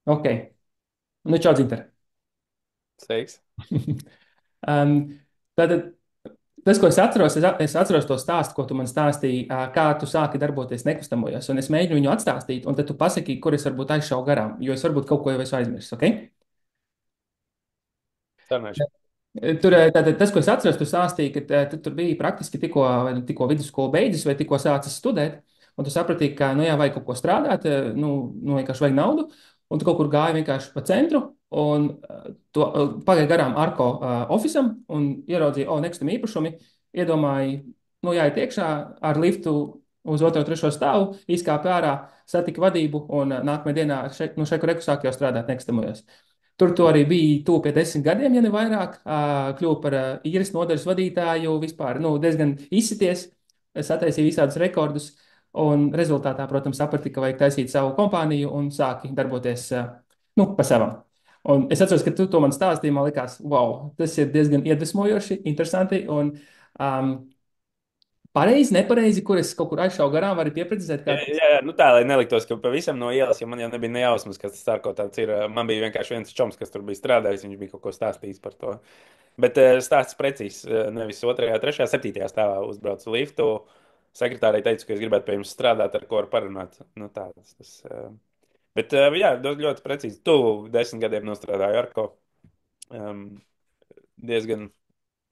Ok, nu čau, Zinter. Sveiks. Um, Tātad, tas, ko es atceros, es atceros to stāstu, ko tu man stāstīji, kā tu sāki darboties nekustamojos, un es mēģinu viņu atstāstīt, un tad tu pasaki, kur es varbūt aizšauju garām, jo es varbūt kaut ko jau esmu aizmirsis, ok? Sarunāšu. Tātad, tas, ko es atceros, tu stāstīji, ka tu tur biji praktiski tikko, vai nu tikko vidusskolu beidzis, vai tikko sācis studēt, un tu saprati, ka, nu jā, vajag kaut ko strādāt, nu vienkārši vajag naudu, un tu kaut kur gāji vienkārši pa centru, un to pagāji garām Arko ofisam, un ieraudzīji, o, nekustam īpašumi, iedomāji, nu jāiet iekšā ar liftu uz otro, trešo stāvu, izkāpa ārā, satika vadību, un nākamajā dienā šeit, nu, šeit, kur reku sāk jau strādāt nekustamajos. Tur tu arī biji tuvu pie 10 gadiem, ja ne vairāk. Kļuvu par īres nodaļas vadītāju, vispār nu, diezgan izsities, sataisīja visādus rekordus. Un rezultātā, protams, saprati, ka vajag taisīt savu kompāniju un sāki darboties nu, pa savam. Un es atceros, ka tu to man stāstīji. Man liekas, wow, tas ir diezgan iedvesmojoši, interesanti. Un pareizi, nepareizi, kur es kaut kur aizšāvu garām, arī pieprecizēt, Jā, kā tas. jā, jā, nu tā, lai neliktos, ka pavisam no ielas, jo man jau nebija nejausmas, kas tas Starko tāds ir. Man bija vienkārši viens čoms, kas tur bija strādājis, viņš bija kaut ko stāstījis par to. Bet stāsts precīzs, nevis otrajā, trešajā, septītajā stāvā uzbraucu liftu. Sekretārei teicu, ka es gribētu pie jums strādāt, ar ko var parunāt. Nu, tā, Bet, jā, ļoti precīzi. Tu 10 gadiem nostrādāji ar ko. Um, diezgan,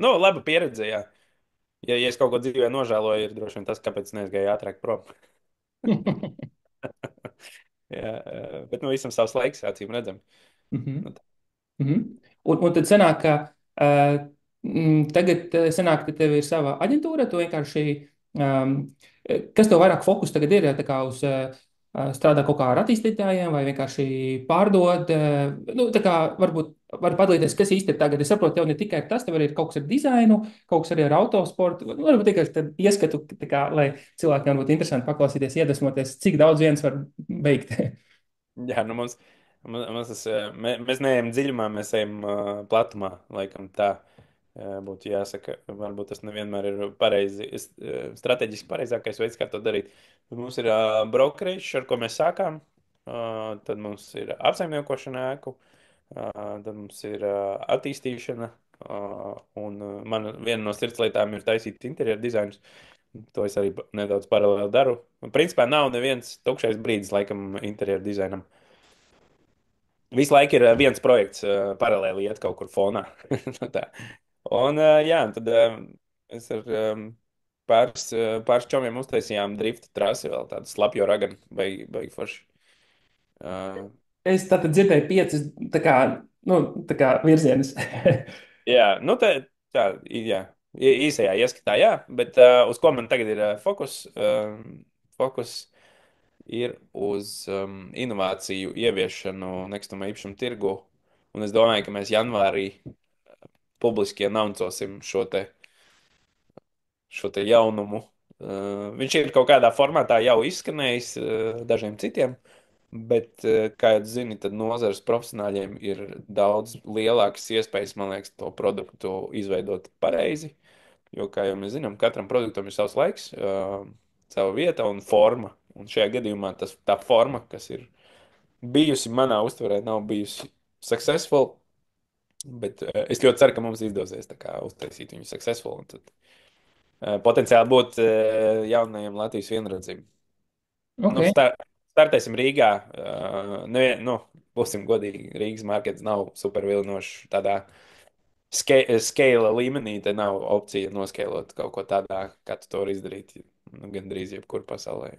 nu, laba pieredze, jā. Ja es kaut ko dzīvē nožēloju, ir droši vien tas, kāpēc neaizgāju ātrāk prom. Jā, bet nu visam savs laiks, acīm redzam. Mhm. Nu, Mhm. Un tad sanāk, ka tagad sanāk, ka tev ir sava aģentūra, tu vienkārši, um, kas tev vairāk fokus tagad ir, tā kā uz strādā kaut kā ar attīstītājiem vai vienkārši pārdod, nu, tā kā varbūt var padalīties, kas īsti ir tagad. Es saprotu, tev ne tikai tas, tev arī ir kaut kas ar dizainu, kaut kas arī ar autosportu, varbūt tikai tad ieskatu, tā kā, lai cilvēkiem būtu interesanti paklausīties, iedvesmoties, cik daudz viens var beigt. jā, nu mums tas, mēs neejam dziļumā, mēs ejam platumā, laikam tā būtu jāsaka. Varbūt tas nevienmēr ir pareizi, strateģiski pareizākais veids, kā to darīt. Bet mums ir brokerīšs, ar ko mēs sākām, tad mums ir apsaimniekošana ēku, tad mums ir attīstīšana, un man viena no sirdslietām ir taisīt interjeru dizainus. To es arī nedaudz paralēli daru. Principā nav neviens tukšais brīdis, laikam, interjeru dizainam. Visu laiku ir viens projekts paralēli iet kaut kur fonā. Nu tā. Un jā, tad es ar pāris čomiem uztaisījām drifta trasi vēl tādu slapjo raganu, baigi forši. Uh, Es tātad dzirdēju piecas, tā kā, nu, tā kā virzienus. jā, nu tā, jā. Īsajā ieskatā, jā, bet uz ko man tagad ir fokus? Fokus ir uz inovāciju ieviešanu nekustamā īpašuma tirgu. Un es domāju, ka mēs janvārī publiski anoncosim šo te jaunumu. Viņš ir kaut kādā formātā jau izskanējis dažiem citiem, bet, kā jūs zināt, tad nozares profesionāļiem ir daudz lielākas iespējas, man liekas, to produktu izveidot pareizi. Jo, kā jau mēs zinām, katram produktam ir savs laiks, sava vieta un forma. Un šajā gadījumā tā forma, kas ir bijusi manā uztverē, nav bijusi successful. Bet es ļoti ceru, ka mums izdosies tā kā uztaisīt viņu successful. Un tad potenciāli būt jaunajiem Latvijas vienradzim. Ok. Nu, startēsim Rīgā. Nu, būsim godīgi, Rīgas markets nav super vilinošs tādā scale līmenī. Te nav opcija noskaidrot kaut ko tādā, kā tu to vari izdarīt. Nu, gan drīz jebkur pasaulē.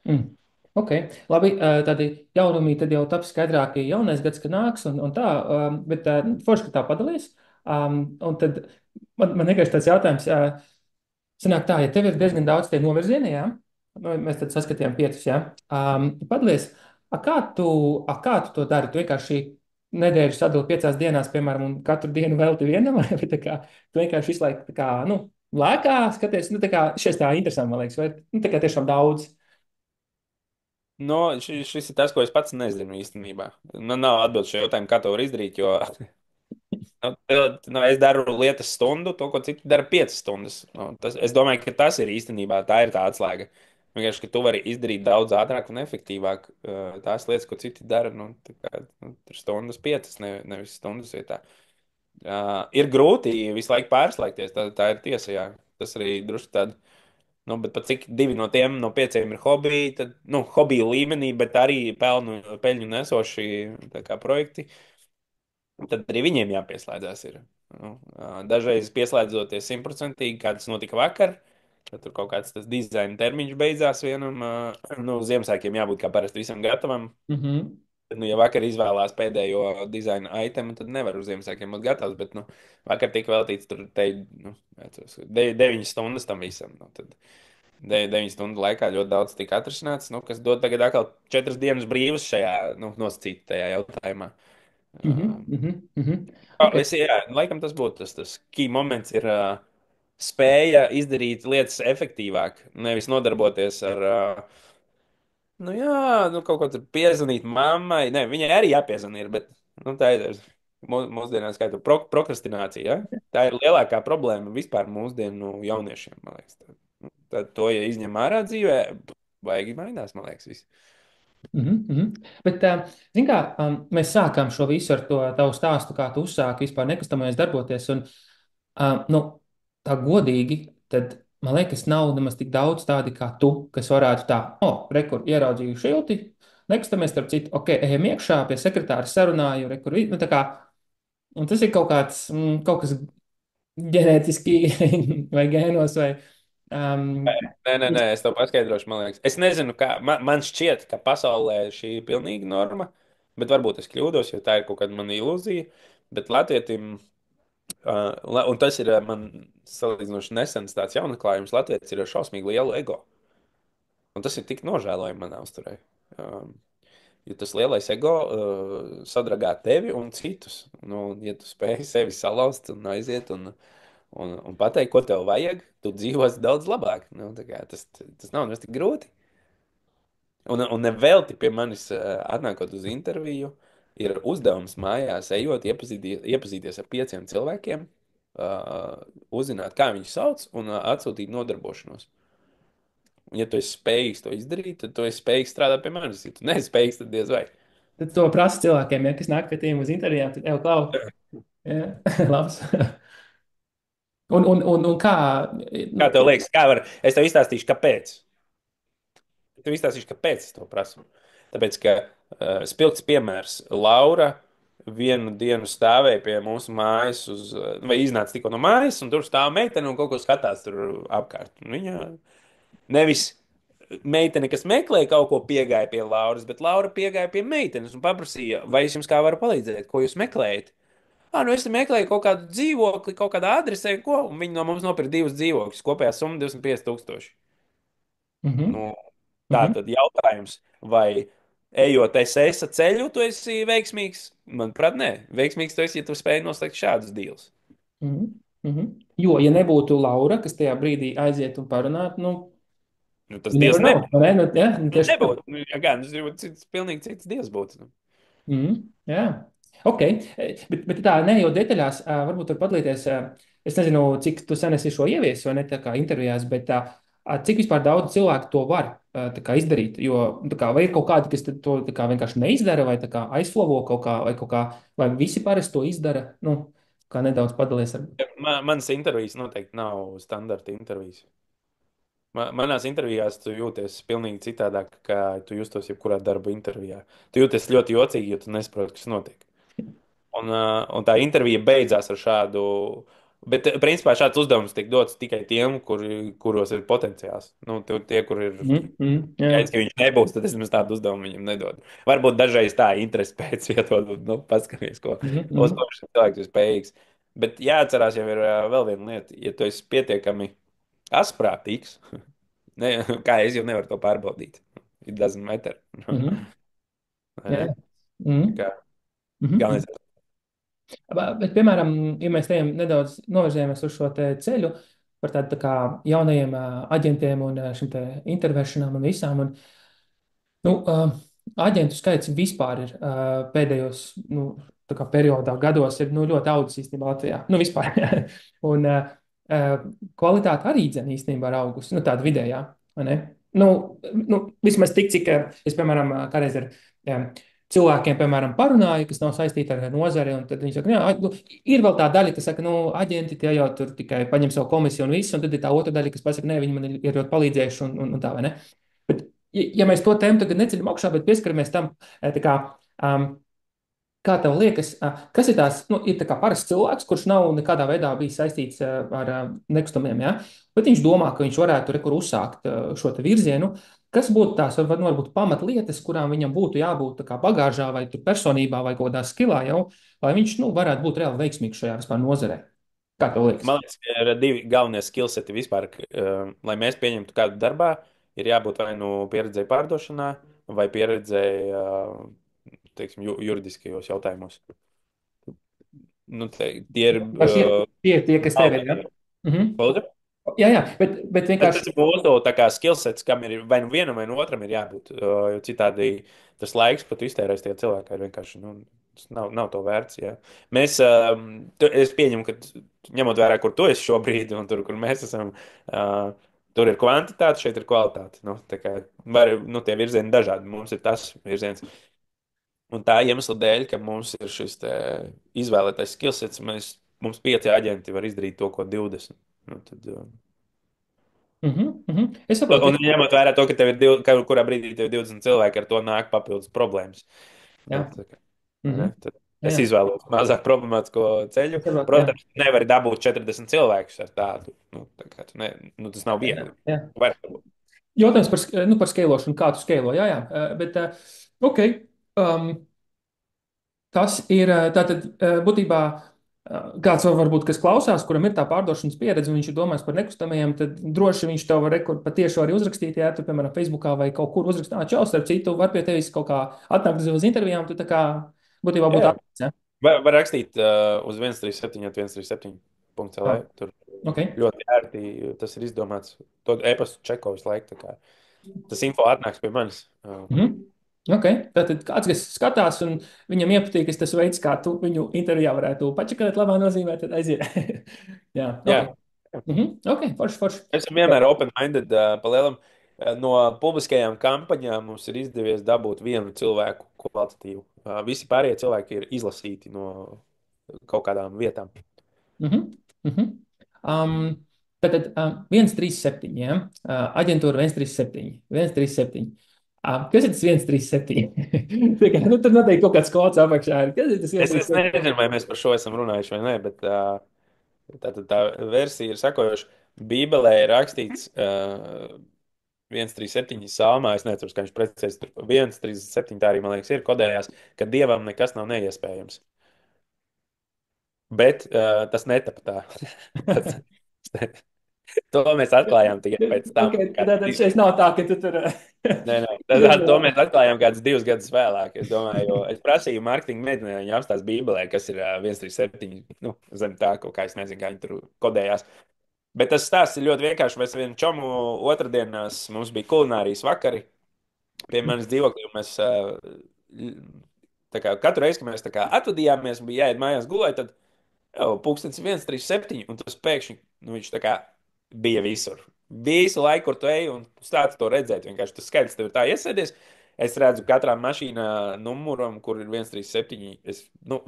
Mm. Ok, labi. Tādi jaunumi tad jau taps skaidrāki jaunais gads, kad nāks un tā, bet forši, ka tā padalies. Un tad man vienkārši tāds jautājums. Sanāk tā, ja tev ir diezgan daudz tie novirzieni, jā, nu, mēs tad saskatījām piecus, jā, padalies, kā tu to dari? Tu vienkārši nedēļu sadali 5 dienās, piemēram, un katru dienu velti vienam, vai tā kā tu vienkārši visu laiku tā kā, nu, lēkā skaties, nu, tā kā šies tā interesanti, man liekas, vai, nu, tā kā tiešām daudz. Nu, šis ir tas, ko es pats nezinu īstenībā. Man nav atbildes šo jautājumu, kā to var izdarīt, jo es daru lietas stundu, to, ko citi dara 5 stundas. Es domāju, ka tas ir īstenībā tā ir tā atslēga. Vienkārši, ka tu vari izdarīt daudz ātrāk un efektīvāk tās lietas, ko citi dara. Nu, tā kā, tur stundas piecas, nevis stundas vietā. Ir grūti visu laiku pārslēgties, tā ir tiesa. Jā. Tas arī drusku tāda. Nu, bet pat cik divi no tiem no pieciem ir hobiji, tad, nu, hobiju līmenī, bet arī peļņu nesoši tā kā projekti, tad arī viņiem jāpieslēdzās. Ir. Nu, dažreiz pieslēdzoties simtprocentīgi, kā tas notika vakar, tad tur kaut kāds tas dizaina termiņš beidzās vienam, nu, Ziemassvētkiem jābūt kā parasti visam gatavam. Mhm. Bet, nu, ja vakar izvēlās pēdējo dizaina itemu, tad nevar uz Ziemassvētkiem būt gatavs. Bet, nu, vakar tika veltīts tur nu, 9 stundas tam visam. Nu, tad 9 stundu laikā ļoti daudz tika atrisināts, nu, kas dod tagad atkal 4 dienas brīvas šajā nu, nosacītajā jautājumā. Mhm. Mhm. Mhm. Ok. Jā, laikam tas būtu tas key moments, ir spēja izdarīt lietas efektīvāk, nevis nodarboties ar. Nu, jā, nu, kaut ko tur piezvanīt mammai. Nē, viņai arī jāpiezvanīt, bet nu, tā ir mūsdienās kā prokrastinācija. Ja? Tā ir lielākā problēma vispār mūsdienu jauniešiem, man liekas. Tad to, ja izņem ārā dzīvē, baigi mainās, man liekas, viss. Mhm, mhm. Bet, zin kā, mēs sākām šo visu ar to tavu stāstu, kā tu uzsāki vispār nekustamais darboties. Un, nu, tā godīgi, tad man liekas, nav nemaz tik daudz tādi kā tu, kas varētu tā, rekur, ieraudzīju šilti, nekustamies, starp citu, ok, ejam iekšā, pie sekretāra sarunāju, rekur, nu, tā kā, un tas ir kaut kāds, kaut kas ģenētiski vai gēnos vai. Um, Nē, es to paskaidrošu, man liekas. Es nezinu, kā man šķiet, ka pasaulē šī ir pilnīga norma, bet varbūt es kļūdos, jo tā ir kaut kāda mana ilūzija. Bet Latvijam, un tas ir man salīdzinoši nesens tāds jaunatklājums, Latvijas ir šausmīgi liela ego. Un tas ir tik nožēlojami manā uzturē. Um, jo tas lielais ego sadragā tevi un citus. Nu, ja tu spēj sevi salauzt un aiziet un pateikt, ko tev vajag, tu dzīvosi daudz labāk. Nu, tā kā tas nav nemaz tik grūti. Un nevelti pie manis atnākot uz interviju, ir uzdevums mājās, ejot, iepazīties ar 5 cilvēkiem, uzzināt, kā viņus sauc un atsūtīt nodarbošanos. Un, ja tu esi spējīgs to izdarīt, tad tu esi spējīgs strādāt pie manis. Ja tu neesi spējīgs, tad diez vai. tad to prasa cilvēkiem, ja, kas nāk pie tiem uz intervijām, tad jau klau. Jā, labs. Un kā, Kā nu, tev liekas, kā var? Es tev izstāstīšu, kāpēc. Tev izstāstīšu, kāpēc es to prasu. Tāpēc, ka spilgts piemērs Laura vienu dienu stāvēja pie mūsu mājas, vai iznāca tikko no mājas, un tur stāv meitene un kaut ko skatās tur apkārt. Un viņa nevis meitene, kas meklēja kaut ko, piegāja pie Lauras, bet Laura piegāja pie meitenes un paprasīja, vai es jums kā varu palīdzēt, ko jūs meklējat. Nu es te meklēju kaut kādu dzīvokli, kaut kādā adresē, ko, un viņi no mums nopirka 2 dzīvokļus. Kopējā summa 25 000. mhm, Nu, tā mhm, tad jautājums, vai ejot esa ceļu, tu esi veiksmīgs? Manuprāt, nē. Veiksmīgs tu esi, ja tu spēj noslēgt šādus dealus. mhm, mhm. Jo, ja nebūtu Laura, kas tajā brīdī aiziet un parunāt, nu, Nu, tas you never dievs know, vai ne? Nu, ja, nu, nu, tieši tā. nebūtu. Nu, ja, gan, tas būtu pilnīgi cits dievs būtu. Nu. Mhm, jā, ok. Bet tā, ne jau detaļās, varbūt var padalīties. Es nezinu, cik tu sen esi šo ieviesis vai ne tā kā intervijās, bet cik vispār daudz cilvēku to var tā kā izdarīt. Jo tā kā, vai ir kaut kādi, kas to tā kā vienkārši neizdara, vai tā kā aizflovo kaut kā, vai kaut kā, vai visi parasti to izdara. Nu, kā nedaudz padalies ar. Manas intervijas noteikti nav standarta intervijas. Manās intervijās tu jūties pilnīgi citādāk, kā tu justos jebkurā darba intervijā. Tu jūties ļoti jocīgi, jo tu nesaproti, kas notiek. Un tā intervija beidzās ar šādu. Bet, principā, šāds uzdevums tiek dots tikai tiem, kuros ir potenciāls. Nu, tie, kur ir Jā. skaidrs, ka viņš nebūs, tad es nemaz tādu uzdevumu viņam nedodu. Varbūt dažreiz tā interese pēc vietas, nu, paskaties, Mhm, uz mhm, ko šis cilvēks ir spējīgs. Bet jāatcerās, jau ir vēl viena lieta. Ja tu esi pietiekami asprātīgs, kā es jau nevaru to pārbaudīt. It doesn't matter. mhm, Vai jā. ne? Tā Mhm, kā mhm. galvenais. Bet, piemēram, ja mēs ejam nedaudz novirzījāmies uz šo te ceļu par tādu tā kā jaunajiem aģentiem un šim te intervenšanām un visām, un, nu, aģentu skaits vispār ir pēdējos, nu, tā kā periodā gados ir, nu, ļoti audzis īstenībā Latvijā. Nu, vispār. Un kvalitāte arī dzen īstenībā ir augusi, nu, tāda vidējā, vai ne? vismaz tik, cik es, piemēram, kādreiz ar cilvēkiem, piemēram, parunāju, kas nav saistīti ar nozari, un tad viņi saka, jā, nu, ir vēl tā daļa, kas saka, nu, aģenti tie jau tur tikai paņem savu komisiju un viss, un tad ir tā otra daļa, kas pasaka, nē, viņi man ir ļoti palīdzējuši un tā, vai ne? Bet, ja mēs to tēmu tagad neceļam augšā, bet pieskaramies tam, tā kā, um, kā tev liekas, kas ir tās, nu, ir tā kā parasts cilvēks, kurš nav nekādā veidā bijis saistīts ar nekustamiem, ja? Bet viņš domā, ka viņš varētu rekur uzsākt šo te virzienu. Kas būtu tās, varbūt pamatlietas, kurām viņam būtu jābūt tā kā bagāžā vai tur personībā vai kaut kādā skilā jau, lai viņš, nu, varētu būt reāli veiksmīgs šajā vispār nozarē? Kā tev liekas? Man liekas, ka ir divi galvenie skillseti vispār, lai mēs pieņemtu kādu darbā. Ir jābūt vai nu pieredzēji pārdošanā, vai pieredzēji, teiksim, juridiskajos jautājumos. Nu, tie ir Vai tie ir tie, kas tev ir, ja? galvenie. Mhm. Lūdzu? Jā, jā, bet Tas vienkārši. ir mūsu tā kā skillsets, kam ir vai nu vienam, vai nu otram ir jābūt. Jo citādi tas laiks, ko tu iztērēsi tajā cilvēkā, ir vienkārši tas nav to vērts. Jā. Mēs, es pieņemu, ka ņemot vērā, kur tu esi šobrīd, un tur, kur mēs esam, tur ir kvantitāte, šeit ir kvalitāte. Nu, tā kā tie virzieni dažādi. Mums ir tas virziens. Un tā iemesla dēļ, ka mums ir šis izvēlētais skillsets, mums 5 aģenti var izdarīt to, ko 20. Nu, tad, Mhm, mhm. Es saprotu, un ņemot vērā to, ka tev ir kurā brīdī tev ir 20 cilvēki, ar to nāk papildus problēmas. jā. Nu, ne, Mhm. tad Jā, es jā. izvēlos mazāk problemātisko ceļu. Es saprotu, jā. Protams, nevar dabūt 40 cilvēkus ar tādu. Nu, tā kā tas nav Jā, viegli. jā. Var dabūt. Jautājums par skēlošanu, kā tu skēlo. Jā, jā. Bet, ok. Um, tas ir tātad būtībā kāds varbūt, kas klausās, kuram ir tā pārdošanas pieredze, un viņš ir domājis par nekustamajiem, tad droši viņš tev var patieši arī uzrakstīt, ja tu, piemēram, Facebookā vai kaut kur uzrakstīt, čau, starp citu, var pie tevis kaut kā atnākt uz intervijām, tu tā kā būtībā Jā, būtu jā. atvērts. Ja? Var rakstīt uz 137, 137.lv. Ah, Tur ok. ļoti ērti tas ir izdomāts. To e-pastu čeko visu laiku. Tas info atnāks pie manis. Mhm. Ok, tātad kāds, kas skatās, un viņam iepatīk tas veids, kā tu viņu intervijā varētu pačakāt, labā nozīmē, tad aiziet. Jā, Jā. ok. Mhm. Ok, forši, forši. Mēs esam vienmēr open-minded, palielam. No publiskajām kampaņām mums ir izdevies dabūt vienu cilvēku kvalitatīvu. Visi pārējie cilvēki ir izlasīti no kaut kādām vietām. Mhm. Mhm. Tātad 137, ja? Aģentūra 137, 137. Kas ir tas 137? Tā kā, nu, tur noteikti kaut kāds kods apakšā ir. Kas ir tas Es 137? nezinu, vai mēs par šo esam runājuši vai nē, bet tā versija ir sakojoša. Bībelē ir rakstīts 137 salmā, es nezinu, kā viņš precīzi tur 137 tā arī, man liekas, ir kodējās, ka Dievam nekas nav neiespējams. Bet tas netapa tā. tas, to mēs atklājām tikai pēc tam, Okay, kad tātad šeit nav tā, ka tu tur. nē, nē. To mēs atklājām kādus 2 gadus vēlāk. Es domāju, jo es prasīju mārketinga mēģinājumu, viņi apstāsta Bībelē, kas ir 137. Nu, zem tā, kaut kā es nezinu, kā viņi tur kodējās. Bet tas stāsts ir ļoti vienkārši. Mēs vienu čomu otrdienās mums bija kulinārijas vakari pie manis dzīvoklī. Mēs katru reizi, kad mēs atvadījāmies, bija jāiet mājās gulēt, tad jau pūkstens 137, un tas pēkšņi viņš bija visur. Visu laiku, kur tu ej, un stāsti to redzēt. Vienkārši tas skaidrs, tev ir tā iesēdies. Es redzu katrā mašīnā numuram, kur ir 137. Es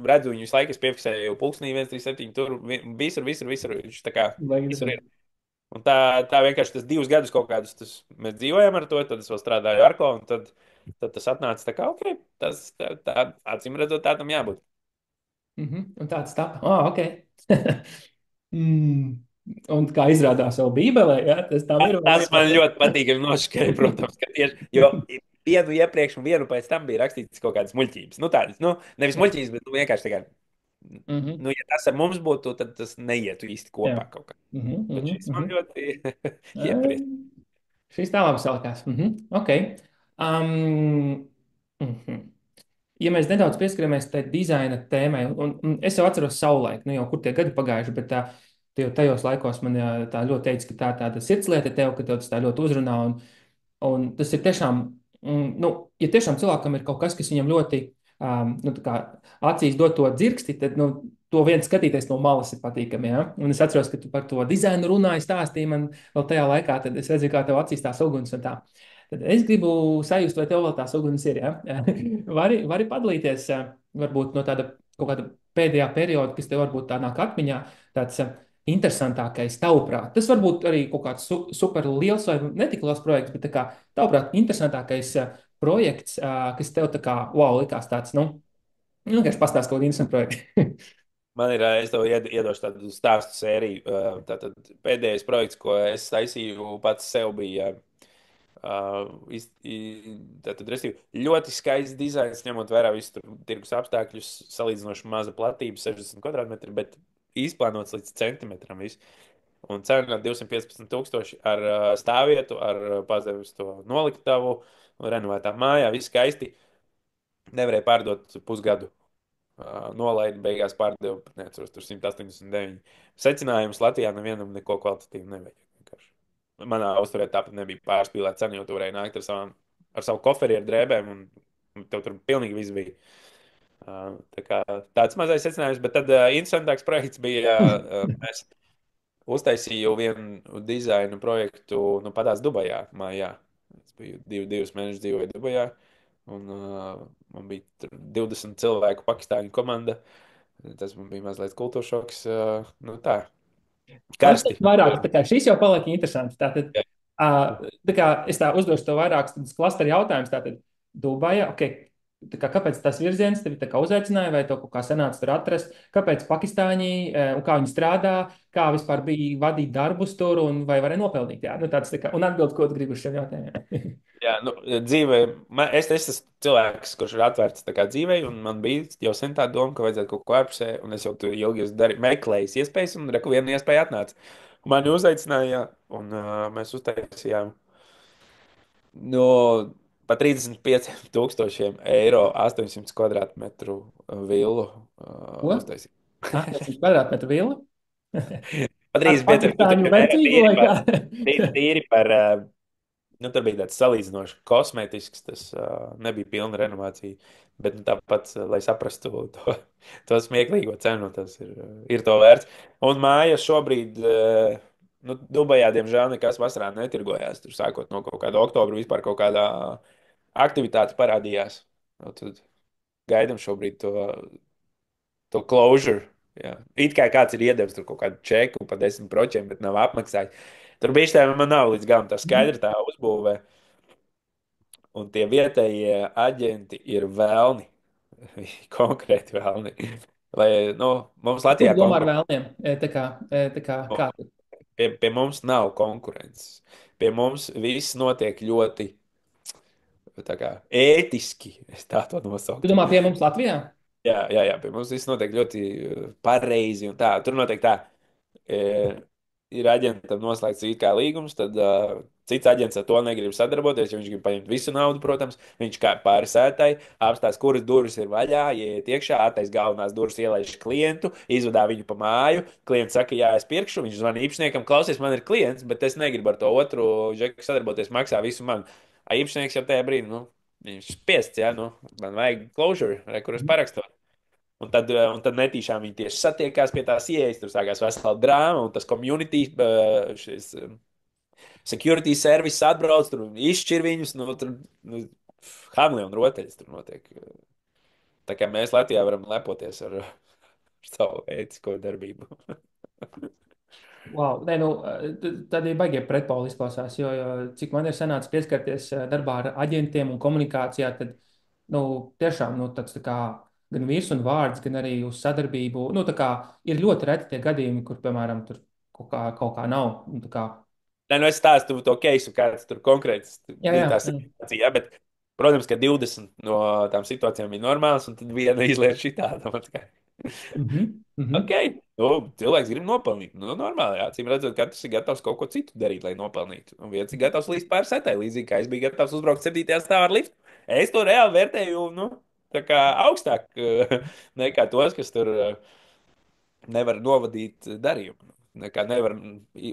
redzu viņu visu laiku, es piefiksēju jau pulkstenī 137. Tur visur. Viņš tā kā visur ir. Un tā vienkārši tas 2 gadus kaut kādus mēs dzīvojām ar to, tad es vēl strādāju ar ko, un tad tas atnāca tā kā, ok, acīm redzot, tā tam jābūt. Un tāds tā. Ok. Mm. Un kā izrādās vēl Bībelē, ja, tas tam ir. Tas man ļoti patīk, ka nošķirai, protams, ka tieši, jo vienu iepriekš un vienu pēc tam bija rakstīts kaut kādas muļķības. Nu, tādas, nevis Jā. muļķības, bet vienkārši tā kā, Mhm. ja tas ar mums būtu, tad tas neietu īsti Jā. kopā kaut kā. Bet šis man Mhm. ļoti Ā, iepriecināja. Šīs tā labi salikās. Ok. Um, mhm. Ja mēs nedaudz pieskaramies tai dizaina tēmai, un es jau atceros savulaik, nu jau kur tie gadi pagājuši, bet tu jau tajos laikos man tā ļoti teica, ka tā tāda sirdslieta tev, ka tev tas tā ļoti uzrunā, un tas ir tiešām, nu, ja tiešām cilvēkam ir kaut kas, kas viņam ļoti, nu, tā kā acīs dod to dzirksti, tad, nu, to vien skatīties no malas ir patīkami. Ja? Un es atceros, ka tu par to dizainu runāji, stāstīji man vēl tajā laikā, tad es redzēju, kā tev acīs tās uguns un tā. Tad es gribu sajust, vai tev vēl tās uguns ir. Ja? Vari padalīties varbūt no tāda kaut kāda pēdējā perioda, kas tev varbūt tā nāk atmiņā, tāds interesantākais tavuprāt. Tas varbūt arī kaut kāds super liels vai netik liels projekts, bet tā kā tavuprāt interesantākais projekts, kas tev tā kā wow likās tāds, nu, vienkārši pastāst kaut kādu interesantu projektu. Man ir, es tev iedošu tādu stāstu sēriju. Tātad pēdējais projekts, ko es taisīju pats sev, bija tātad, restīvi, ļoti skaists dizains, ņemot vērā visus tirgus apstākļus, salīdzinoši maza platība, 60 kvadrātmetri, bet izplānots līdz centimetram. Viss. Un cena 215,000 ar stāvvietu, ar pazemes to noliktavu, renovētā mājā, viss skaisti. Nevarēja pārdot pusgadu. Nolaida, beigās pārdeva, neatceros, tur 189. Secinājums Latvijā nevienam neko kvalitatīvu nevajag. Vienkārši. Manā uzturē tāpat nebija pārspīlēta cena, jo tu varēji nākt ar savu koferi, ar drēbēm, un tev tur pilnīgi viss bija. Tāds mazais secinājums, bet tad interesantāks projekts bija, mēs uztaisīju vienu dizainu projektu, nu, padās Dubajā, mājā. Es biju divus mēnešus dzīvoju Dubajā, un man bija 20 cilvēku pakistāņu komanda. Tas man bija mazliet kultūra šoks. Nu, tā, Man karsti. liekas, vairāk, tā kā šis jau paliek interesants. Tātad, tā kā es tā uzdošu tev vairākus tādus klasteru jautājumus, tātad Dubaja, ok, tā kā, kāpēc tas virziens tevi tā kā uzaicināja, vai to kaut kā sanāca tur atrast, kāpēc Pakistāņi, un kā viņi strādā, kā vispār bija vadīt darbus tur, un vai varēja nopelnīt, jā, nu tāds tā kā, un atbild, ko tu gribi uz šiem jautājumiem. Jā, nu, dzīvē, es esmu cilvēks, kurš ir atvērts tā kā dzīvē, un man bija jau sen tā doma, ka vajadzētu kaut ko ārpusē, un es jau tur ilgi esmu meklējis iespējas, un reku viena iespēja atnāca. Mani uzaicināja, un mēs uztaisījām no pa 35,000 eiro 800 kvadrātmetru villu Ko? uztaisīt. 800 kvadrātmetru vila? Pa Ar 35,000 pakistāņu eiro vecīgu vai kā? tīri par nu, tur bija tāds salīdzinoši kosmētisks, tas nebija pilna renovācija. Bet nu, tāpat, lai saprastu to smieklīgo cenu, tas ir to vērts. Un māja šobrīd, nu, Dubajā, diemžēl, nekas vasarā netirgojās. Tur sākot no kaut kāda oktobra vispār kaut kādā aktivitāte parādījās. Nu, tad gaidām šobrīd to closure. Jā. It kā kāds ir iedevis tur kaut kādu čeku par 10%, bet nav apmaksājis. Tur bija tā, man nav līdz galam tā skaidra tā uzbūve. Un tie vietējie aģenti ir vēlni. Konkrēti vēlni. Lai, nu, mums Ko Latvijā tu domā ar konkurence. vēlniem? Kā? Pie mums nav konkurences. Pie mums viss notiek ļoti tā kā, ētiski. Es tā to Tu nosauktu. domā pie mums Latvijā? Jā, pie mums viss notiek ļoti pareizi un tā. Tur notiek tā. e, Ir aģentam noslēgts it kā līgums, tad cits aģents ar to negrib sadarboties, jo viņš grib paņemt visu naudu, protams. Viņš kā pāri sētai apstāsta, kuras durvis ir vaļā, ieiet iekšā, attais galvenās durvis, ielaiž klientu, izvadā viņu pa māju. Klients saka, jā, es pirkšu, viņš zvana īpašniekam, klausies, man ir klients, bet es negribu ar to otru žeku sadarboties, maksā visu man. A īpašnieks jau tajā brīdī, nu, viņš spiests, jā, nu, man vajag closure, kur es parakstu. Un tad netīšām viņi tieši satiekās pie tās ieejas, tur sākās vesela drāma, un tas community, šis security service atbrauc, tur izšķir viņus, nu, tur, nu, hamli un rotaļas tur notiek. Tā kā mēs Latvijā varam lepoties ar savu ētisko darbību. Wow, nē, nu, tad ir baigie pretpoli izklausās, jo cik man ir sanācis pieskarties darbā ar aģentiem un komunikācijā, tad, nu, tiešām, nu, tāds tā kā gan vīrs un vārds, gan arī uz sadarbību, nu, tā kā ir ļoti reti tie gadījumi, kur, piemēram, tur kaut kā nav, un tā kā, Nē, nu es stāstu to keisu, kāds tur konkrēts jā, bija jā, tā jā. situācija, ja, bet, protams, ka 20 no tām situācijām bija normālas, un tad viena izliet šitāda. Mhm, Ok, mhm. nu, cilvēks grib nopelnīt. Nu, normāli, jā, acīm redzot, katrs ir gatavs kaut ko citu darīt, lai nopelnītu. Un viens ir gatavs līdz pārsētai, līdzīgi kā es biju gatavs uzbraukt 7. stāvā ar liftu. Es to reāli vērtēju, nu, tā kā augstāk nekā tos, kas tur nevar novadīt darījumu. Nekā nevar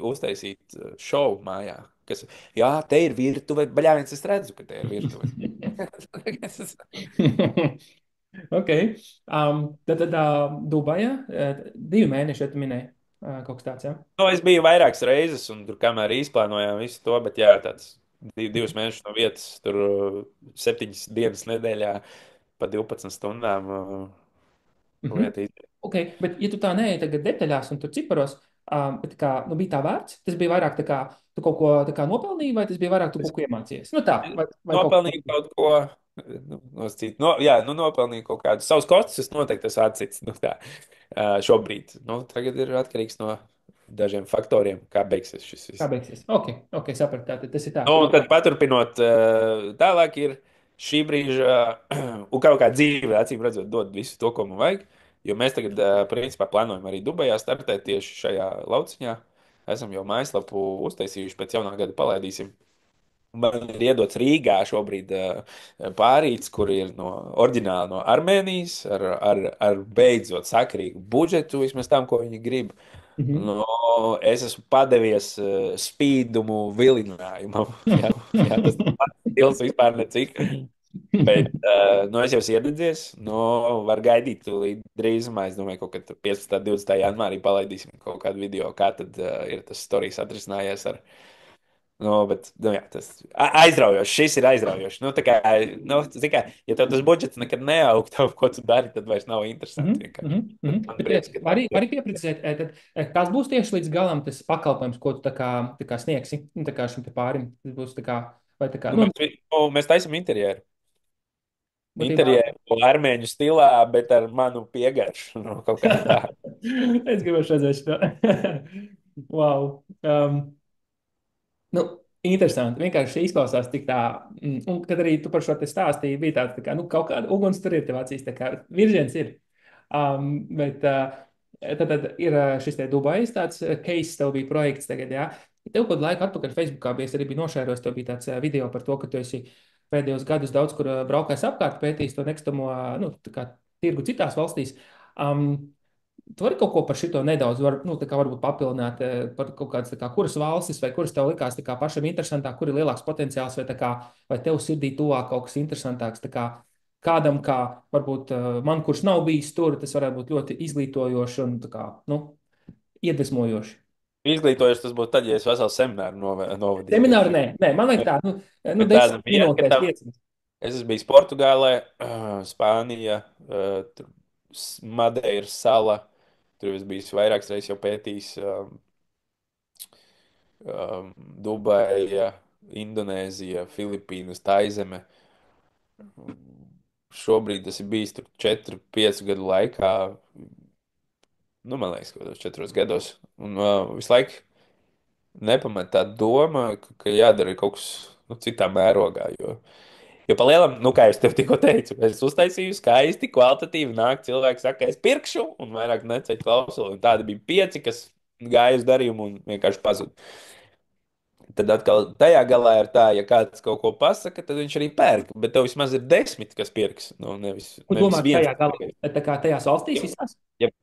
uztaisīt šovu mājā. Kas, jā, te ir virtuve. Baļā viens es redzu, ka te ir virtuve. Ok. Tad Dubaja, 2 mēneši, ja tu minēji, kaut kas tāds, jā. Nu, es biju vairākas reizes, un tur kamēr izplānojām visu to, bet jā, tāds 2 mēnešus no vietas, tur 7 dienas nedēļā pa 12 stundām Mhm. lieta Ok, bet ja tu tā neej tagad detaļās un tur ciparos, bet kā, nu, bija tā vērts, tas bija vairāk tā kā tu kaut ko tā kā nopelnīji, vai tas bija vairāk tu kaut izdarīt. ko iemācījies? Nu tā, vai kaut ko. Nopelnīju kaut ko, nu, nosacīt. No, jā, nu, nopelnīju kaut kādus savus kostus, es noteikti esmu atsits. Nu, tā, šobrīd. Nu, tagad ir atkarīgs no dažiem faktoriem, kā beigsies šis Kā viss. beigsies? Ok, ok, sapratu. Tātad tas ir tā. Nu, un tad paturpinot, tālāk ir šī brīža, un kaut kā dzīve, acīm redzot, dod visu to, ko man vajag. Jo mēs tagad, principā, plānojam arī Dubajā startēt tieši šajā lauciņā. Esam jau mājaslapu uztaisījuši, pēc jaunā gada palaidīsim. Man ir iedots Rīgā šobrīd pārīts, kur ir no oriģināli no Armēnijas, ar beidzot sakarīgu budžetu, vismaz tam, ko viņi grib. Mhm. No, es esmu padevies spīdumu vilinājumam. Jā, jā, tas ir stils vispār necik. Bet nu, es jau esmu iededzies. Nu, var gaidīt līdz drīzumā. Es domāju, ka 15. un 20. janvārī palaidīsim kaut kādu video, kā tad ir tas stāstījis atrisinājies ar. Nu, bet, nu, jā, tas aizraujoši. Šis ir aizraujoši. Nu, tā kā, nu, zini kā, ja tev tas budžets nekad neaug, tev, ko tu dari, tad vairs nav interesanti. Mhm, Vienkārši. mhm, Tad mhm. man Bet, prieks, ka tā var arī ir. pieprecizēt, tad, kas būs tieši līdz galam tas pakalpojums, ko tu tā kā sniegsi, nu, tā kā šim te pārim? Tas būs tā kā, vai tā kā, Nu, nu, mēs taisām interjeru. būtībā. Interjeru armēņu stilā, bet ar manu piegaršu. Nu, kaut kā tā. Es gribēju redzēt šo. Wow. Nu, interesanti. Vienkārši izklausās tik tā, un kad arī tu par šo te stāstīji, bija tāds, tā kā, nu, kaut kāda uguns tur ir tev acīs, tā kā virziens ir. Bet tad ir šis te Dubais tāds case, tev bija projekts tagad, jā. Tev kādu laiku atpakaļ Facebookā bija, es arī biju nošēros, tev bija tāds video par to, ka tu esi pēdējos gadus daudz kur braukājis apkārt, pētījis to nekustamo, nu, tā kā tirgu citās valstīs. Um, Tu vari kaut ko par šito nedaudz, nu, tā kā varbūt papildināt par kaut kādas, tā kā, kuras valstis vai kuras tev likās tā kā pašam interesantāk, kur ir lielāks potenciāls, vai, tā kā, vai tev sirdī tuvāk kaut kas interesantāks. Tā kā kādam, kā varbūt man, kurš nav bijis tur, tas varētu būt ļoti izglītojoši un tā kā, nu, iedvesmojoši. Izglītojos, tas būtu tad, ja es veselu semināru novadītu. Semināru nē, man vajag tā, nu Bet tāda 10 bija, ka minūtēs, tam 5. es esmu bijis Portugālē, Spānija, tur Madeiras sala. Tur es biju vairākas reizes jau pētījis Dubaja, Indonēzija, Filipīnas, Taizeme. Šobrīd tas ir bijis tur 4, 5 gadu laikā. Nu, man liekas, ka kaut kādos 4 gados. Un visu laiku nepamet tā doma, ka jādara kaut kas nu, citā mērogā. Jo pa lielam, nu, kā jau tev tikko teicu, es uztaisīju skaisti, kvalitatīvi, nāk cilvēki saka, es pirkšu, un vairāk neceļ klausuli. Un tādi bija 5, kas gāja uz darījumu un vienkārši pazuda. Tad atkal tajā galā ir tā, ja kāds kaut ko pasaka, tad viņš arī pērk. Bet tev vismaz ir 10, kas pirks. Nu, Ko nevis domā viens. tajā galā? Tā kā tajās valstīs visās?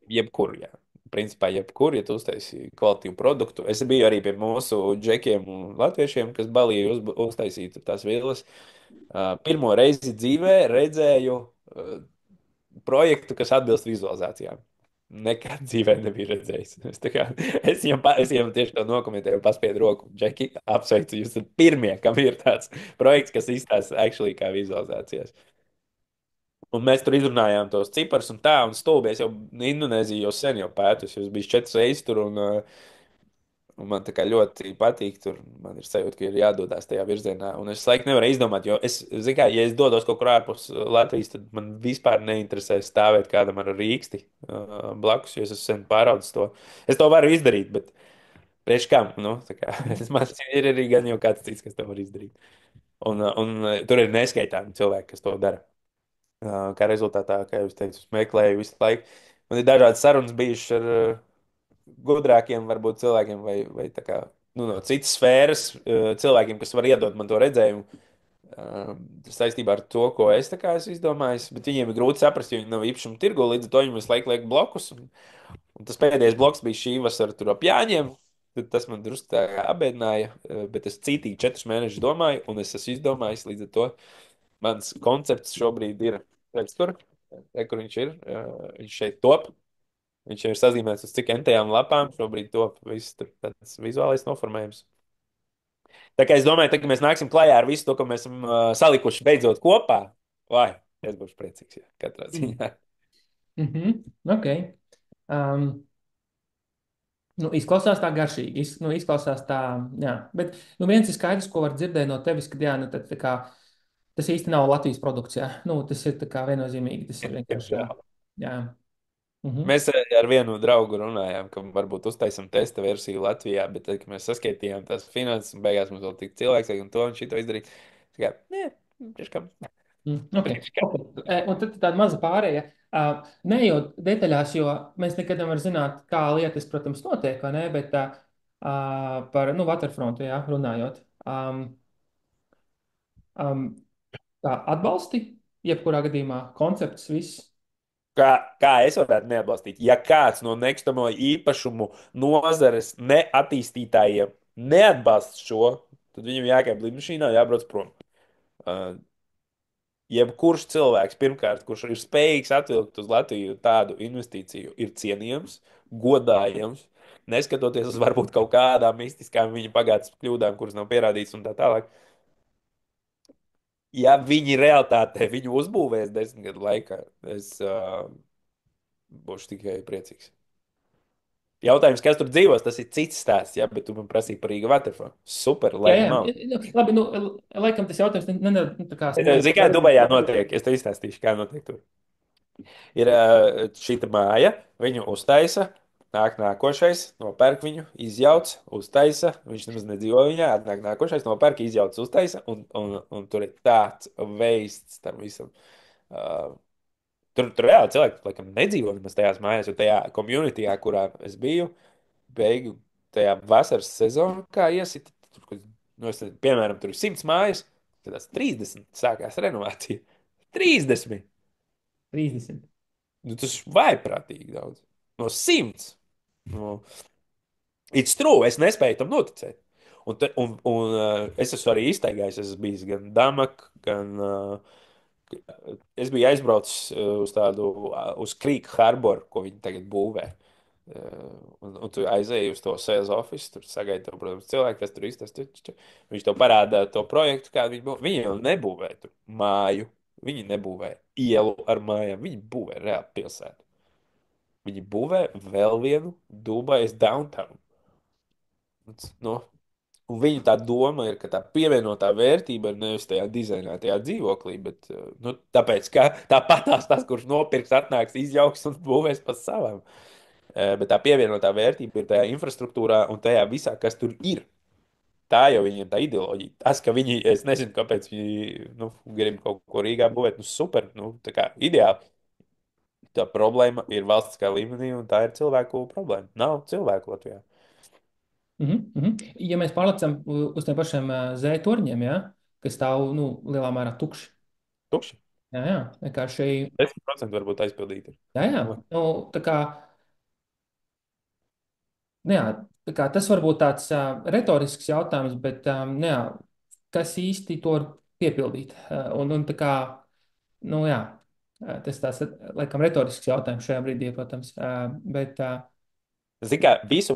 Jebkur, jā. Principā, jebkur, ja tu uztaisīji kvalitīvu produktu. Es biju arī pie mūsu džekiem un latviešiem, kas balīja uztaisīt tās vielas. Pirmo reizi dzīvē redzēju projektu, kas atbilst vizualizācijām. Nekad dzīvē nebija redzējis. Es viņam tieši to nokomentēju, paspiedu roku. Džeki, apsveicu, jūs esat pirmie, kam ir tāds projekts, kas izstāsta actually kā vizualizācijas. Un mēs tur izrunājām tos ciparus un tā, un stulbi. Es jau Indonēziju jau sen jau pētu. Es jau biju 4 reizes tur, un man tā kā ļoti patīk. Tur man ir sajūta, ka ir jādodas tajā virzienā. Un es laikam nevaru izdomāt, jo es, zinu, kā, ja es dodos kaut kur ārpus Latvijas, tad man vispār neinteresē stāvēt kādam ar rīksti blakus, jo es esmu sen pāraudzis to. Es to varu izdarīt, bet priekš kam? Nu, tā kā, man ir arī gan jau kāds cits, kas to var izdarīt. Un tur ir neskaitāmi cilvēki, kas to dara. Kā rezultātā, kā jau es teicu, meklēju visu laiku. Man ir dažādas sarunas bijušas ar gudrākiem, varbūt cilvēkiem, vai tā kā, nu, no citas sfēras cilvēkiem, kas var iedot man to redzējumu saistībā ar to, ko es, tā kā, esmu izdomājis. Bet viņiem ir grūti saprast, jo viņi nav īpašuma tirgu, līdz ar to viņi visu laiku liek blokus. Un tas pēdējais bloks bija šī vasara tur ap Jāņiem. Tad tas man drusku tā kā apbēdināja, bet es cītīgi 4 mēnešus domāju, un es esmu izdomājis līdz ar to. Mans koncepts šobrīd ir redz tur. Re, kur viņš ir. Viņš šeit top. Viņš jau ir sazīmēts uz cik entajām lapām. Šobrīd top viss tāds vizuālais noformējums. Tā kā es domāju, tā, ka mēs nāksim klajā ar visu to, ko mēs esam salikuši beidzot kopā. Vai, es būšu priecīgs, jā, katrā Mm. ziņā. Mhm. Ok. Um, Nu, izklausās tā garšīgi, izklausās tā, jā. Bet nu, viens ir skaidrs, ko var dzirdēt no tevis, ka jā, nu, tad, tā kā, tas īsti nav Latvijas produkts. Jā. Nu, tas ir tā kā viennozīmīgi. Tas ir vienkārši jā. Diemžēl. Jā. Mhm. Mēs ar vienu draugu runājām, ka varbūt uztaisam testa versiju Latvijā, bet tad, kad mēs saskaitījām tās finanses, un beigās mums vēl tik cilvēks, un to un šito izdarīt. Tā kā, nē, priekškam. Ok. Priekškam. Ok. Un tad tāda maza pārēja. Neejot detaļās, jo mēs nekad nevaram zināt, kā lietas, protams, notiek, vai ne? Bet par nu, Waterfrontu jā, runājot. Um, kā atbalsti, jebkurā gadījumā koncepts, viss. Kā es varētu neatbalstīt? Ja kāds no nekustamo īpašumu nozares neattīstītājiem neatbalsta šo, tad viņam jākāpj lidmašīnā, jābrauc prom. Uh, Jebkurš cilvēks, pirmkārt, kurš ir spējīgs atvilkt uz Latviju tādu investīciju, ir cienījams, godājams, neskatoties uz varbūt kaut kādām mistiskām viņa pagātnes kļūdām, kuras nav pierādītas un tā tālāk. Ja viņi realitātē viņu uzbūvēs 10 gadu laikā, es būšu tikai priecīgs. Jautājums, kas tur dzīvos, tas ir cits stāsts, ja, bet tu man prasīji par Rīgas Waterfront. Super, Jā, lai jā. nav. Nu, labi, nu, laikam tas jautājums tā kā sniedz. Zini, kā Dubajā notiek? Es tev izstāstīšu, kā notiek tur. Ir šī māja, viņu uztaisa, nāk nākošais, nopērk viņu, izjauc, uztaisa. Viņš nemaz nedzīvo viņā, atnāk nākošais, nopērk, izjauc, uztaisa, un tur ir tāds veids tam visam. Uh, tur reāli cilvēki, laikam, nedzīvo nemaz tajās mājās, jo tajā komunitijā, kurā es biju, beigu tajā vasaras sezonā, kā iesit, tur, nu, piemēram, tur ir 100 mājas, tad tās 30 sākās renovācija. 30! 30. Nu, tas ir vaiprātīgi daudz. No 100. No, it's true, es nespēju tam noticēt. Es esmu arī iztaigājis, es esmu bijis gan Damak, gan es biju aizbraucis uz tādu, uz Creek Harbor, ko viņi tagad būvē. Un tu aizēji uz to sales office, tur sagaidi, tev, protams, cilvēki, kas tur izstāsta. Viņš tev parāda to projektu, kādu viņi būvē. Viņi jau nebūvē tur māju, viņi nebūvē ielu ar mājām, viņi būvē reāli pilsētu. Viņi būvē vēl vienu Dubajas downtown. Nu, un viņu tā doma ir, ka tā pievienotā vērtība ir nevis tajā dizainētajā dzīvoklī, bet nu, tāpēc, ka tāpatās tas, kurš nopirks, atnāks, izjauks un būvēs pa savam. Bet tā pievienotā vērtība ir tajā infrastruktūrā un tajā visā, kas tur ir. Tā jau viņiem tā ideoloģija. Tas, ka viņi, es nezinu, kāpēc viņi nu, grib kaut ko Rīgā būvēt, nu super, nu tā kā ideāli. Tā problēma ir valstiskā līmenī, un tā ir cilvēku problēma. Nav cilvēku Latvijā. Mhm, mhm. Ja mēs pārlecam uz tiem pašiem zētorņiem, ja, kas stāv nu, lielā mērā tukši. Tukši. Jā, jā, vienkārši. 10% varbūt aizpildīti. Jā, jā. Ir. Nu, tā kā, nu, jā, tā kā tas var būt tāds retorisks jautājums, bet nu, jā, kas īsti to var piepildīt? Un tā kā, nu jā, tas tāds, laikam, retorisks jautājums šajā brīdī, protams. Bet, Zini, kā visu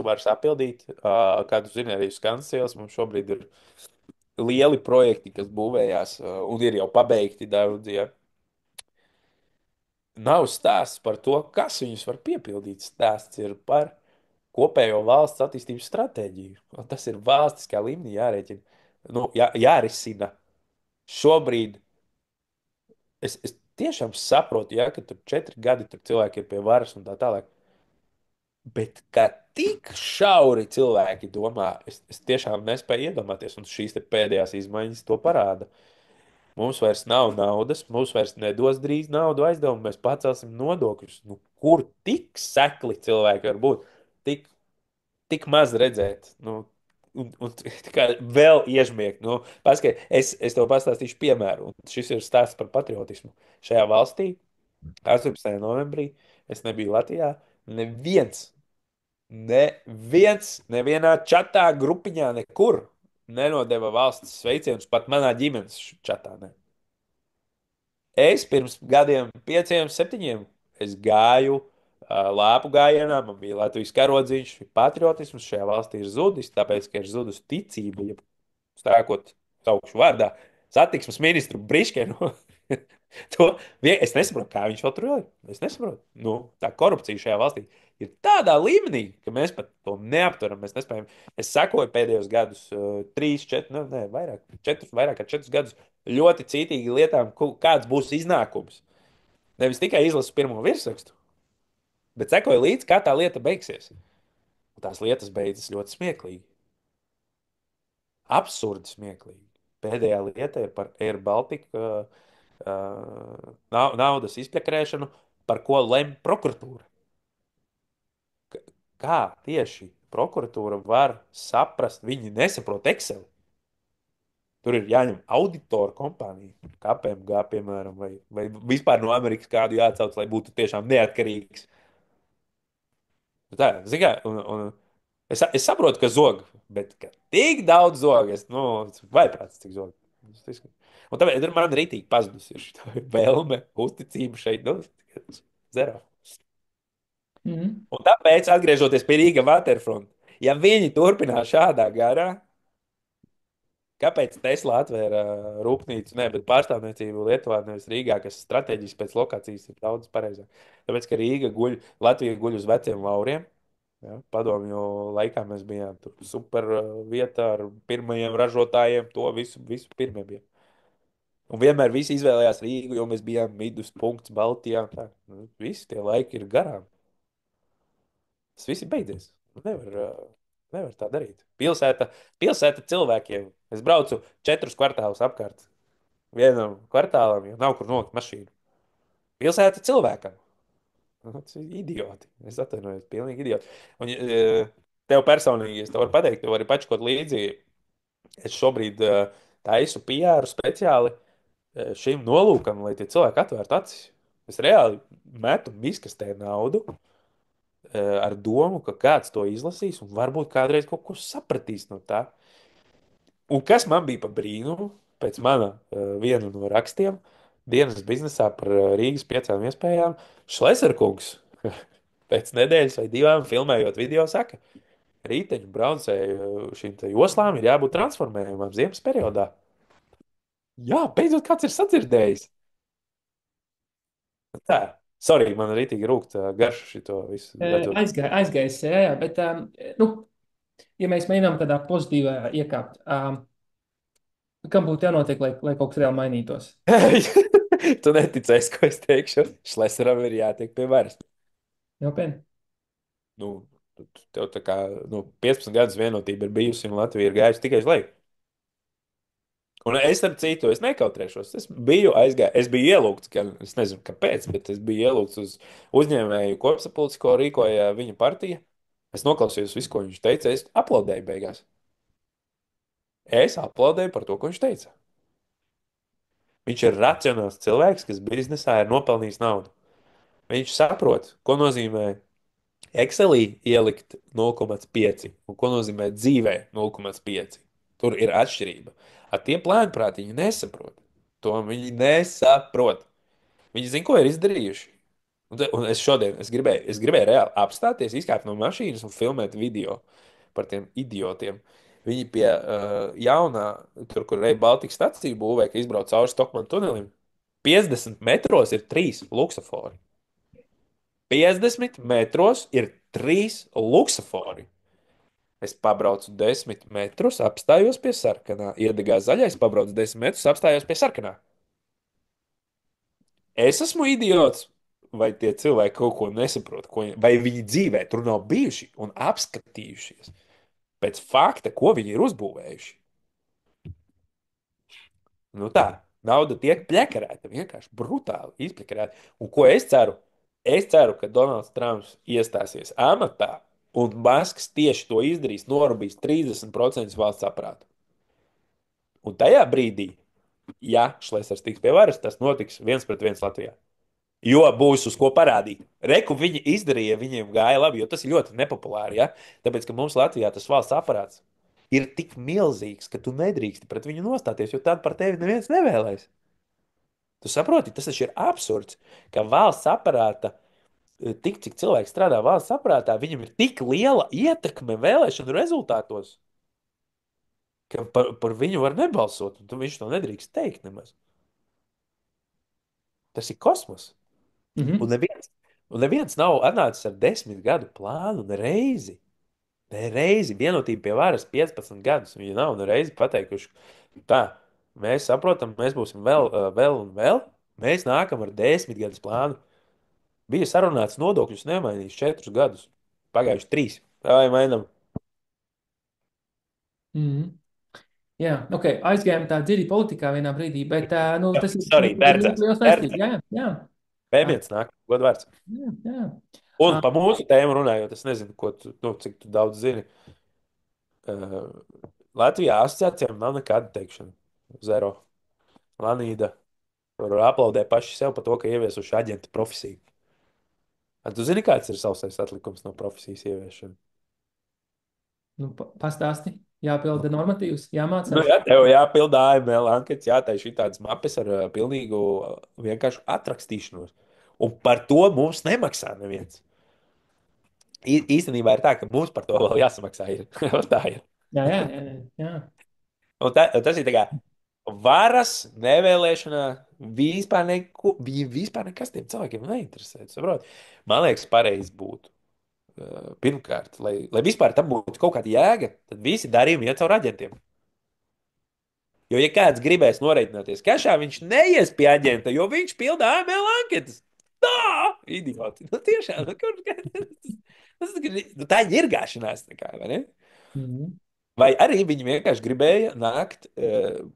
var sapildīt. Kā tu zini, arī Skansijas mums šobrīd ir lieli projekti, kas būvējās un ir jau pabeigti daudz. Ja. Nav stāsts par to, kas viņus var piepildīt. Stāsts ir par kopējo valsts attīstības stratēģiju. Un tas ir valstiskā līmenī jārēķina. Nu, jārisina. Šobrīd es tiešām saprotu, ja, ka tur 4 gadi tur cilvēki ir pie varas un tā tālāk. Bet kā tik šauri cilvēki domā, es tiešām nespēju iedomāties, un šīs pēdējās izmaiņas to parāda. Mums vairs nav naudas, mums vairs nedos drīz naudu aizdevumu, mēs pacelsim nodokļus. Nu, kur tik sekli cilvēki var būt? Tik maz redzēt. Nu, un kā vēl iežmiegt. Nu, es tev pastāstīšu piemēru, un šis ir stāsts par patriotismu. Šajā valstī 18. novembrī es nebiju Latvijā. Nevienā čatā, grupiņā, nekur nenodeva valsts sveicienus, pat manā ģimenes čatā. Ne. Es pirms gadiem, 5, 7, es gāju lāpu gājienā, man bija Latvijas karodziņš, patriotisms šajā valstī ir zudis, tāpēc, ka ir zudus ticība, ja stākot saukšu vārdā, satiksmes ministru Briškenu. Es nesaprotu, kā viņš vēl tur ir. Es nesaprotu. Nu, tā korupcija šajā valstī ir tādā līmenī, ka mēs pat to neapturam. Mēs nespējam. Es sekoju pēdējos gadus, 3, 4, nu, ne, vairāk, 4, vairāk kā 4 gadus ļoti cītīgi lietām, kāds būs iznākums. Nevis tikai izlasu pirmo virsrakstu, bet sekoju līdzi, kā tā lieta beigsies. Un tās lietas beidzas ļoti smieklīgi. Absurdi smieklīgi. Pēdējā lieta ir par Air Baltica naudas izpļakrēšanu, par ko lemj prokuratūra. Kā tieši prokuratūra var saprast, viņi nesaprot Excel. Tur ir jāņem auditoru kompānija, KPMG, piemēram, vai vispār no Amerikas kādu jāatcauc, lai būtu tiešām neatkarīgs. Nu tā, zini kā, es saprotu, ka zog, bet ka tik daudz zog, vai prāts, cik zog. Un tāpēc man rītīgi pazudusi ir šī vēlme, uzticība šeit, zero. Mhm. Un tāpēc, atgriežoties pie Rīga Waterfront, ja viņi turpinās šādā garā, kāpēc Tesla atvēra rūpnīcu, ne, bet pārstāvniecību Lietuvā, nevis Rīgā, kas strateģiski pēc lokācijas ir daudz pareizāk? Tāpēc, ka Latvija guļ uz veciem lauriem. Ja, padomju laikā mēs bijām tur super vietā ar pirmajiem ražotājiem, to visu pirmie bija. Un vienmēr visi izvēlējās Rīgu, jo mēs bijām viduspunkts Baltijā. Tā. Nu, visi tie laiki ir garām. Tas viss ir beidzies. Nevar tā darīt. Pilsēta cilvēkiem. Es braucu 4 kvartālus apkārt. Vienam kvartālam jau nav kur nolikt mašīnu. Pilsēta cilvēkam. Nu, tas ir idioti. Es atvainojos, pilnīgi idioti. Un, tev personīgi, es tev varu pateikt, tu vari pačkot līdzi. Es šobrīd taisu PR speciāli šim nolūkam, lai tie cilvēki atvērtu acis. Es reāli metu miskastē naudu ar domu, ka kāds to izlasīs un varbūt kādreiz kaut ko sapratīs no tā. Un kas man bija par brīnumu, pēc mana viena no rakstiem, dienas biznesā par Rīgas 5 iespējām, Šleserkungs pēc nedēļas vai 2 filmējot video saka, rīteņu braucēju šīm te joslām ir jābūt transformējumam ziemas periodā. Jā, beidzot kāds ir sadzirdējis. Tā, sorry, man rītīgi rūkt garšu šito visu redzot. Aizgājis, jā, jā, bet, nu, ja mēs mēģinām tādā pozitīvā iekāpt, kam būtu jānotiek, lai kaut kas reāli mainītos? Tu neticēsi, ko es teikšu. Šleseram ir jātiek pie varas. Nopietni. Nu, tev tā kā 15 gadus vienotība ir bijusi, un Latvija ir gājusi tikai uz leju. Un es ar citu, es nekautrēšos. Es biju ielūgts, es nezinu, kāpēc, bet es biju ielūgts uz uzņēmēju kopsapulci, ko rīkoja viņa partija. Es noklausījos visu, ko viņš teica. Es aplaudēju beigās. Es aplaudēju par to, ko viņš teica. Viņš ir racionāls cilvēks, kas biznesā ir nopelnījis naudu. Viņš saprot, ko nozīmē Excelī ielikt 0,5 un ko nozīmē dzīvē 0,5. Tur ir atšķirība. Ar tiem plēnprāt viņi nesaprot. To viņi nesaprot. Viņi zina, ko ir izdarījuši. Un es gribēju reāli apstāties, izkāpt no mašīnas un filmēt video par tiem idiotiem. Viņi pie jaunā, tur, kur Reja Baltica stacija būvē, ka izbrauc cauri Stokmanu tunelim, 50 metros ir 3 luksofori. 50 metros ir 3 luksofori. Es pabraucu 10 metrus, apstājos pie sarkanā. Iedegās zaļais, pabraucu 10 metrus, apstājos pie sarkanā. Es esmu idiots, vai tie cilvēki kaut ko nesaprot, vai viņi dzīvē tur nav bijuši un apskatījušies pēc fakta, ko viņi ir uzbūvējuši. Nu tā, nauda tiek plekarēta, vienkārši brutāli izplekarēta. Un ko es ceru? Es ceru, ka Donalds Trumps iestāsies amatā un Masks tieši to izdarīs, norūpīs 30% valsts aprātu. Un tajā brīdī, ja Šlesers tiks pie varas, tas notiks 1-1 Latvijā. Jo būs uz ko parādīt. Reku viņi izdarīja, viņiem gāja labi, jo tas ir ļoti nepopulāri. Ja? Tāpēc, ka mums Latvijā tas valsts aparāts ir tik milzīgs, ka tu nedrīksti pret viņu nostāties, jo tad par tevi neviens nevēlēs. Tu saproti, tas taču ir absurds, ka valsts aparāta, tik cik cilvēki strādā valsts aparātā, viņam ir tik liela ietekme vēlēšanu rezultātos, ka par viņu var nebalsot, un viņš to nedrīkst teikt nemaz. Tas ir kosmos. Un Mhm. neviens, un neviens nav atnācis ar 10 gadu plānu nereizi. Nereizi vienotība pie varas 15 gadus. Viņi nav nereizi pateikuši, tā, mēs saprotam, mēs būsim vēl un vēl. Mēs nākam ar 10 gadus plānu. Bija sarunāts nodokļus nemainīs 4 gadus. Pagājuši 3. Vai mainām? Mhm. Jā, ok, aizgājām tā dziļi politikā vienā brīdī, bet nu, Sorry, tas ir bērns. ļoti liels saistības. Jā, jā, jā, Pēmietis nāk, godvārds. jā, jā. Un Ah, par mūsu tēmu runājot, es nezinu, ko tu, nu, cik tu daudz zini. Uh, Latvijā asociācijām nav nekāda teikšana. Zero. Lanīda. Tur aplaudē paši sev par to, ka ieviesuši aģenta profesiju. A, tu zini, kāds ir sausais atlikums no profesijas ieviešana? nu, pastāsti, jāpilda normatīvs, Nu, jāmācās. jā, tev jāpilda AML anketas, jātaisa tādas mapes ar pilnīgu vienkāršu atrakstīšanos. Un par to mums nemaksā neviens. Īstenībā ir tā, ka mums par to vēl jāsamaksā. Ir. Tā ir. Jā, jā, jā, jā. Un tas ir tā kā varas nevēlēšanā vispār, vispār nekas tiem cilvēkiem neinteresē. Saprot? Man liekas, pareizi būtu. Pirmkārt, lai vispār tam būtu kaut kāda jēga, tad visi darījumi iet caur aģentiem. Jo, ja kāds gribēs norēķināties kašā, viņš neies pie aģenta, jo viņš pilda AML anketas. Tā, idioti. Nu, tiešām, nu, nu, tā ir ģirgāšanās, tā kā, vai ne? Mhm. Vai arī viņi vienkārši gribēja nākt,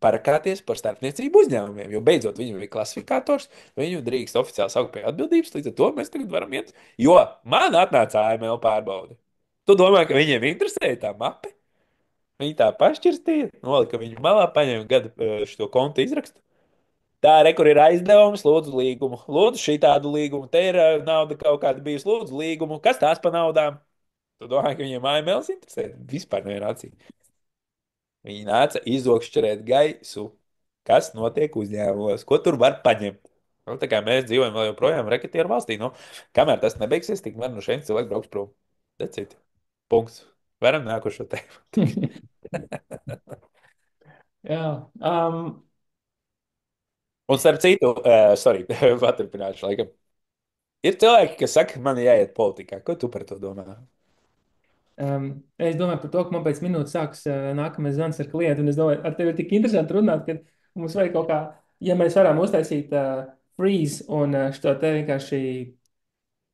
parakāties par starpniecību uzņēmumiem, jo beidzot viņam bija klasifikators, viņu drīkst oficiāli saukt pie atbildības, līdz ar to mēs tagad varam iet. Jo man atnāca AML pārbaude. Tu domā, ka viņiem interesēja tā mape? Viņi tā pašķirstīja, nolika viņu malā, paņēma gadu šo kontu izrakstu. Tā, re, kur ir aizdevums, lūdzu līgumu. Lūdzu šī tādu līgumu. Te ir nauda kaut kāda bijusi, lūdzu līgumu. Kas tās pa naudām? Tu domā, ka viņiem AML interesē? Vispār nevienā acī. Viņi nāca izokšķerēt gaisu, kas notiek uzņēmumos, ko tur var paņemt. Nu, tā kā mēs dzīvojam vēl joprojām reketieru valstī, nu, kamēr tas nebeigsies, tikmēr no šeit cilvēki brauks prom. Decīt. Punkts. Varam nākošo tēmu. Jā, Un starp citu, sorry, paturpināšu laikam. Ir cilvēki, kas saka, man jāiet politikā. Ko tu par to domā? Es domāju par to, ka man pēc minūtes sāks nākamais zvans ar klientu, un es domāju, ar tevi ir tik interesanti runāt, ka mums vajag kaut kā, ja mēs varam uztaisīt freeze un šo te vienkārši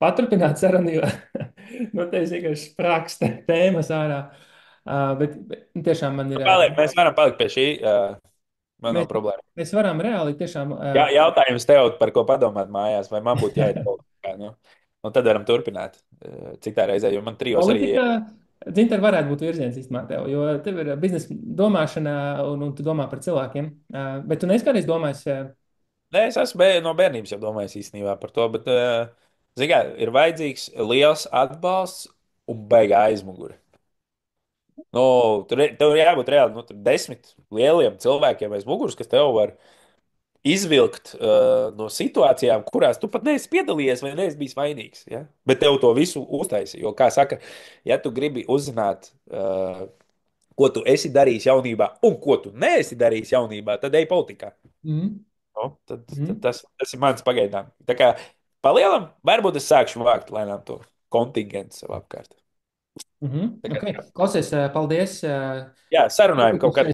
paturpināt sarunu, jo nu, te es vienkārši sprākstu tēmas ārā. Bet tiešām man ir, Mēs varam palikt pie šī. Man nav mēs, problēma. mēs varam reāli tiešām, Jā, jautājums tev, par ko padomāt mājās, vai man būtu jāiet politikā. Nu? Un tad varam turpināt. Cik tā reizē, jo man trijos arī. politika, dzinter varētu būt virziens īstenībā tev, jo tev ir biznesa domāšana un tu domā par cilvēkiem. Bet tu neizskatīs domājis, Nē, es esmu no bērnības jau domājis īstenībā par to, bet, zini, kā, ir vajadzīgs liels atbalsts un beigā aizmugure. Nu, tev ir jābūt reāli, nu, tur 10 lieliem cilvēkiem aiz muguras, kas tev var izvilkt no situācijām, kurās tu pat neesi piedalījies vai neesi bijis vainīgs. Ja? Bet tev to visu uztaisīja. Jo, kā saka, ja tu gribi uzzināt, ko tu esi darījis jaunībā un ko tu neesi darījis jaunībā, tad ej politikā. mm, Nu, tad mm, tas ir mans pagaidām. Tā kā palielam, varbūt es sākšu vākt lēnām to kontingentu sev apkārt. Tā kā, okay. Klausies, paldies. jā, sarunājam kaut kādā.